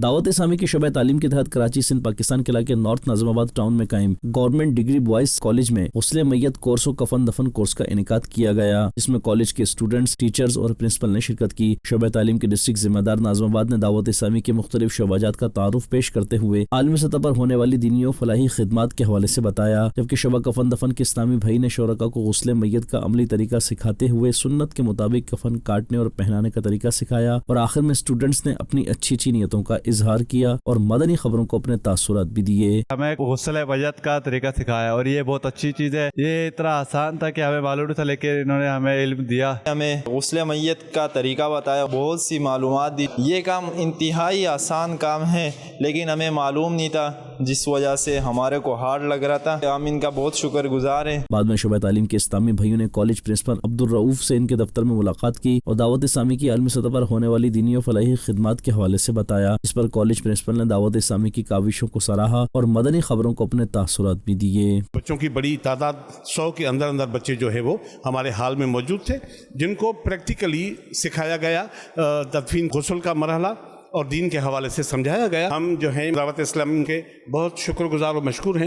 دعوت اسلامی کی شعبہ تعلیم کے تحت کراچی سندھ پاکستان کے علاقے نارتھ ناظم آباد ٹاؤن میں قائم گورنمنٹ ڈگری بوائز کالج میں غسل میت کورس و کفن دفن کورس کا انعقاد کیا گیا، جس میں کالج کے اسٹوڈنٹس، ٹیچرز اور پرنسپل نے شرکت کی۔ شعبہ تعلیم کے ڈسٹرکٹ ذمہ دار ناظم آباد نے دعوت اسلامی کے مختلف شعبات کا تعارف پیش کرتے ہوئے عالمی سطح پر ہونے والی دینی و فلاحی خدمات کے حوالے سے بتایا، جبکہ شعبہ کفن دفن کے اسلامی بھائی نے شرکاء کو غسل میت کا عملی طریقہ سکھاتے ہوئے سنت کے مطابق کفن کاٹنے اور پہنانے کا طریقہ سکھایا، اور آخر میں اسٹوڈنٹس نے اپنی اچھی نیتوں کا اظہار کیا اور مدنی خبروں کو اپنے تاثرات بھی دیے۔ ہمیں غسل میت کا طریقہ سکھایا اور یہ بہت اچھی چیز ہے، یہ اتنا آسان تھا کہ ہمیں معلوم نہیں تھا، لیکن انہوں نے ہمیں علم دیا، ہمیں غسل میت کا طریقہ بتایا، بہت سی معلومات دی۔ یہ کام انتہائی آسان کام ہے لیکن ہمیں معلوم نہیں تھا، جس وجہ سے ہمارے کو ہارڈ لگ رہا تھا۔ ہم ان کا بہت شکر گزار ہیں۔ بعد میں شعبہ تعلیم کے اسلامی بھائیوں نے کالج پرنسپل عبدالرؤوف سے ان کے دفتر میں ملاقات کی اور دعوت اسلامی کی عالمی سطح پر ہونے والی دینی و فلاحی خدمات کے حوالے سے بتایا۔ اس پر کالج پرنسپل نے دعوت اسلامی کی کاوشوں کو سراہا اور مدنی خبروں کو اپنے تاثرات بھی دیے۔ بچوں کی بڑی تعداد 100 کے اندر بچے جو ہے وہ ہمارے ہال میں موجود تھے، جن کو پریکٹیکلی سکھایا گیا، تدفین غسل کا مرحلہ اور دین کے حوالے سے سمجھایا گیا۔ ہم جو ہیں دعوت اسلامی کے بہت شکر گزار و مشکور ہیں۔